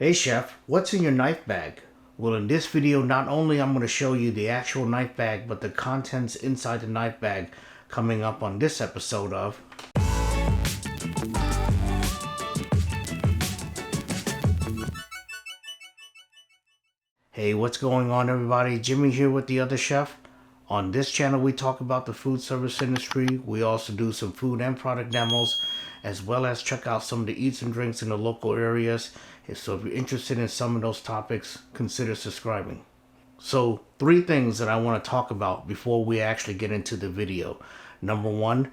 Hey chef, what's in your knife bag? Well, in this video, not only I'm going to show you the actual knife bag, but the contents inside the knife bag coming up on this episode of Hey, what's going on everybody? Jimmy here with The Other Chef. On this channel, we talk about the food service industry. We also do some food and product demos, as well as check out some of the eats and drinks in the local areas. So if you're interested in some of those topics, consider subscribing. So 3 things that I want to talk about before we actually get into the video. Number 1,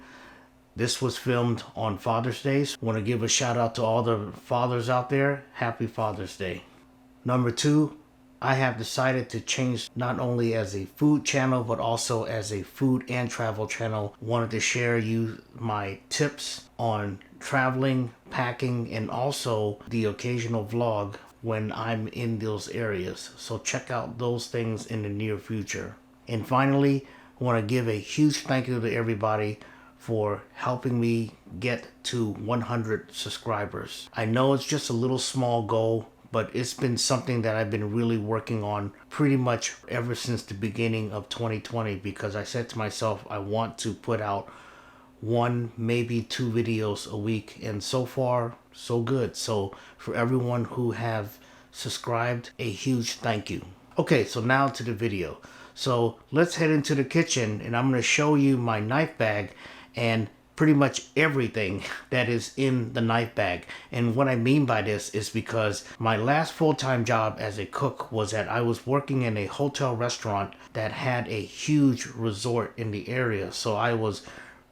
this was filmed on Father's Day. So I want to give a shout out to all the fathers out there. Happy Father's Day. Number 2, I have decided to change not only as a food channel, but also as a food and travel channel. Wanted to share you my tips on traveling, packing, and also the occasional vlog when I'm in those areas. So check out those things in the near future. And finally, I want to give a huge thank you to everybody for helping me get to 100 subscribers. I know it's just a little small goal, but it's been something that I've been really working on pretty much ever since the beginning of 2020, because I said to myself, I want to put out 1, maybe 2 videos a week, and so far, so good. So for everyone who have subscribed, a huge thank you. Okay, so now to the video. So let's head into the kitchen, and I'm going to show you my knife bag and pretty much everything that is in the knife bag. And what I mean by this is because my last full-time job as a cook was that I was working in a hotel restaurant that had a huge resort in the area. So I was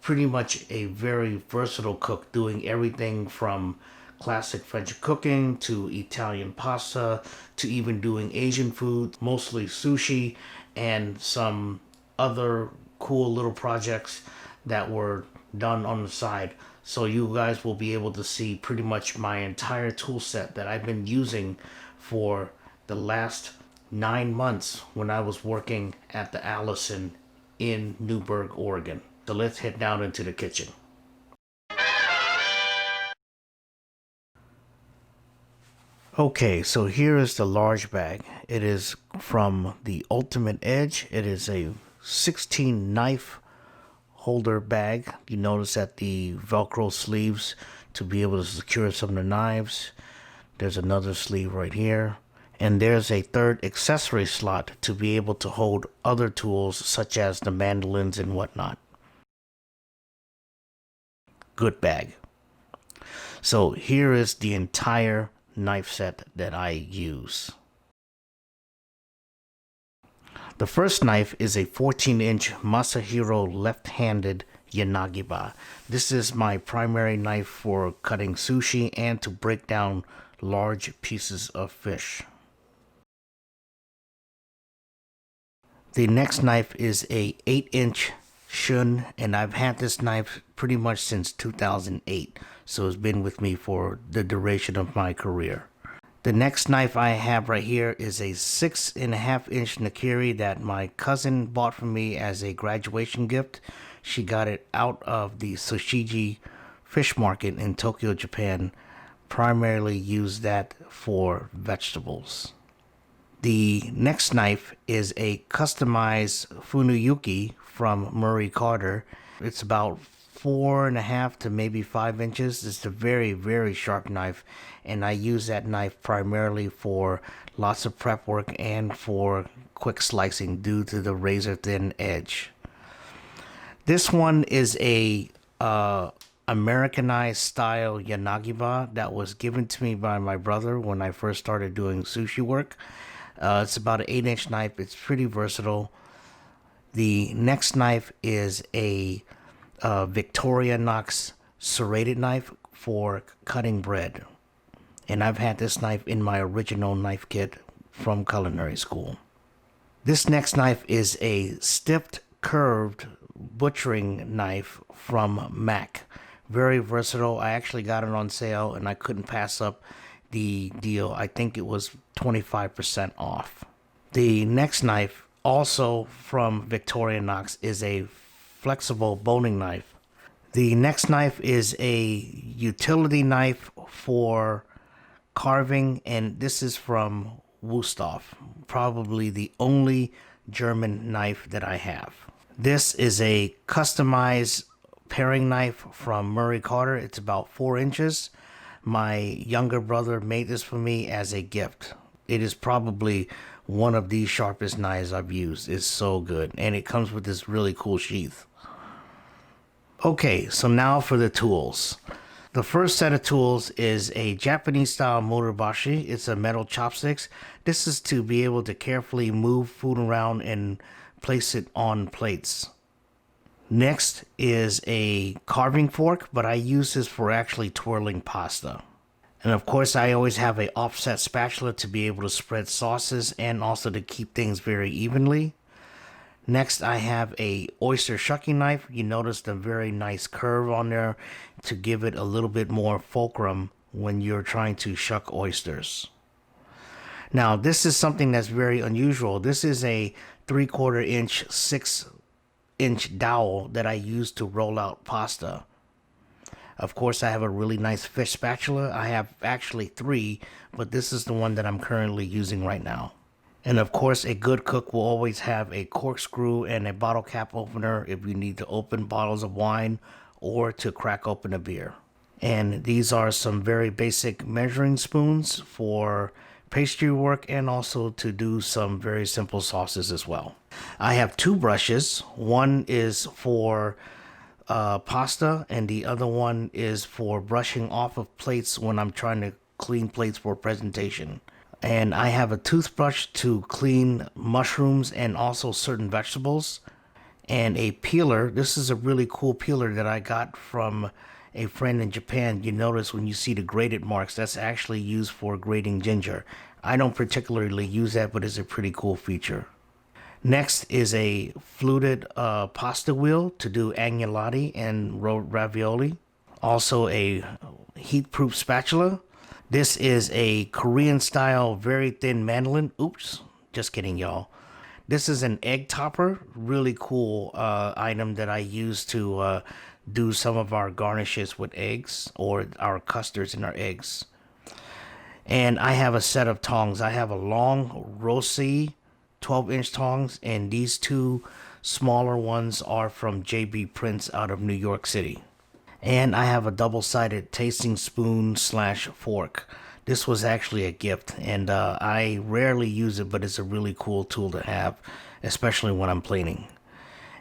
pretty much a very versatile cook, doing everything from classic French cooking to Italian pasta to even doing Asian food, mostly sushi, and some other cool little projects that were done on the side. So you guys will be able to see pretty much my entire tool set that I've been using for the last 9 months when I was working at the Allison in Newberg, Oregon. So let's head down into the kitchen. Okay, so here is the large bag. It is from the Ultimate Edge. It is a 16 knife holder bag. You notice that the Velcro sleeves to be able to secure some of the knives. There's another sleeve right here. And there's a third accessory slot to be able to hold other tools such as the mandolins and whatnot. Good bag. So here is the entire knife set that I use. The first knife is a 14-inch Masahiro left-handed Yanagiba. This is my primary knife for cutting sushi and to break down large pieces of fish. The next knife is a 8-inch Shun, and I've had this knife pretty much since 2008, so it's been with me for the duration of my career. The next knife I have right here is a 6.5-inch Nakiri that my cousin bought for me as a graduation gift. She got it out of the Tsushiji fish market in Tokyo, Japan. Primarily used that for vegetables. The next knife is a customized Funuyuki from Murray Carter. It's about 4.5 to maybe 5 inches. It's a very, very sharp knife, and I use that knife primarily for lots of prep work and for quick slicing due to the razor thin edge. This one is a Americanized style Yanagiba that was given to me by my brother when I first started doing sushi work. It's about an 8-inch knife. It's pretty versatile. The next knife is a Victoria Knox serrated knife for cutting bread, and I've had this knife in my original knife kit from culinary school. This next knife is a stiffed curved butchering knife from Mac. Very versatile. I actually got it on sale and I couldn't pass up the deal. I think it was 25% off. The next knife, also from Victoria Knox, is a flexible boning knife. The next knife is a utility knife for carving, and this is from Wusthof, probably the only German knife that I have. This is a customized paring knife from Murray Carter. It's about 4 inches. My younger brother made this for me as a gift. It is probably one of the sharpest knives I've used. It's so good, and it comes with this really cool sheath. Okay, so now for the tools. The first set of tools is a Japanese style motobashi. It's a metal chopsticks. This is to be able to carefully move food around and place it on plates. Next is a carving fork, but I use this for actually twirling pasta. And of course, I always have an offset spatula to be able to spread sauces and also to keep things very evenly. Next, I have a oyster shucking knife. You notice the very nice curve on there to give it a little bit more fulcrum when you're trying to shuck oysters. Now, this is something that's very unusual. This is a 3/4 inch, 6-inch dowel that I use to roll out pasta. Of course, I have a really nice fish spatula. I have actually 3, but this is the one that I'm currently using right now. And of course, a good cook will always have a corkscrew and a bottle cap opener if you need to open bottles of wine or to crack open a beer. And these are some very basic measuring spoons for pastry work and also to do some very simple sauces as well. I have 2 brushes. One is for pasta and the other one is for brushing off of plates when I'm trying to clean plates for presentation. And I have a toothbrush to clean mushrooms and also certain vegetables. And a peeler. This is a really cool peeler that I got from a friend in Japan. You notice when you see the grated marks, that's actually used for grating ginger. I don't particularly use that, but it's a pretty cool feature. Next is a fluted pasta wheel to do agnolotti and ravioli. Also a heat-proof spatula. This is a Korean style very thin mandolin. Oops, just kidding, y'all. This is an egg topper, really cool item that I use to do some of our garnishes with eggs or our custards and our eggs. And I have a set of tongs. I have a long Rossi 12-inch tongs, and these 2 smaller ones are from J.B. Prince out of New York City. And I have a double-sided tasting spoon / fork. This was actually a gift, and I rarely use it, but it's a really cool tool to have, especially when I'm planing.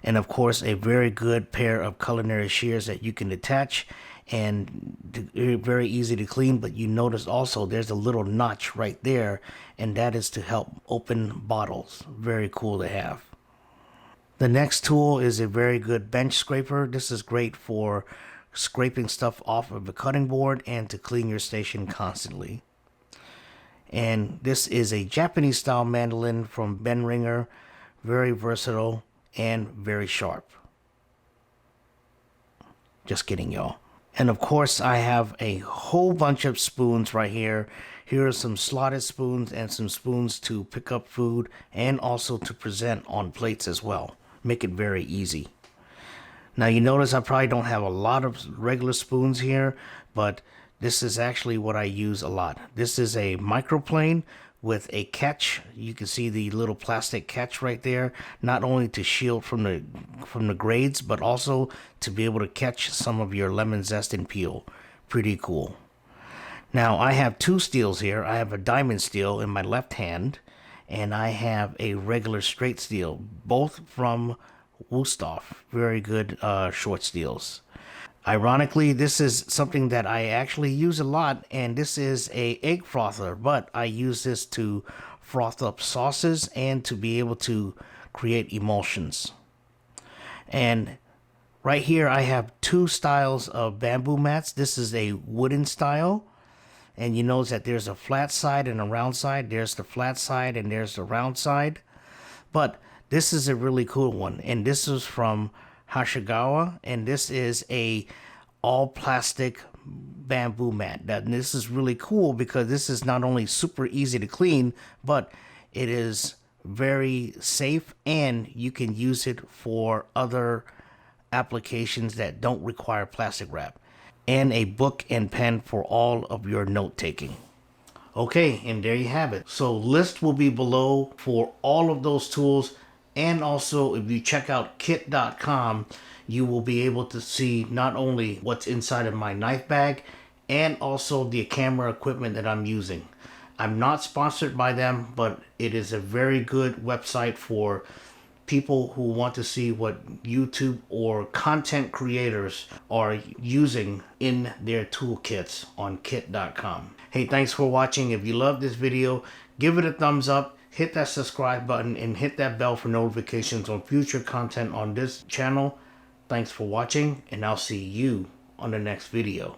And of course, a very good pair of culinary shears that you can detach, and very easy to clean. But you notice also there's a little notch right there, and that is to help open bottles. Very cool to have. The next tool is a very good bench scraper. This is great for scraping stuff off of the cutting board and to clean your station constantly. And this is a Japanese style mandolin from Ben Ringer. Very versatile and very sharp. Just kidding, y'all. And of course, I have a whole bunch of spoons right here. Here are some slotted spoons and some spoons to pick up food and also to present on plates as well. Make it very easy. Now you notice I probably don't have a lot of regular spoons here, but this is actually what I use a lot. This is a Microplane with a catch. You can see the little plastic catch right there, not only to shield from the grades, but also to be able to catch some of your lemon zest and peel. Pretty cool. Now I have 2 steels here. I have a diamond steel in my left hand, and I have a regular straight steel, both from Wusthof. Very good short steels. Ironically, this is something that I actually use a lot, and this is a egg frother, but I use this to froth up sauces and to be able to create emulsions. And right here I have 2 styles of bamboo mats. This is a wooden style, and you notice that there's a flat side and a round side. There's the flat side and there's the round side. But this is a really cool one, and this is from Hashigawa, and this is a all plastic bamboo mat. Now, this is really cool because this is not only super easy to clean, but it is very safe, and you can use it for other applications that don't require plastic wrap. And a book and pen for all of your note taking. Okay, and there you have it. So list will be below for all of those tools. And also, if you check out kit.com, you will be able to see not only what's inside of my knife bag and also the camera equipment that I'm using. I'm not sponsored by them, but it is a very good website for people who want to see what YouTube or content creators are using in their toolkits on kit.com. Hey, thanks for watching. If you love this video, give it a thumbs up, hit that subscribe button, and hit that bell for notifications on future content on this channel. Thanks for watching, and I'll see you on the next video.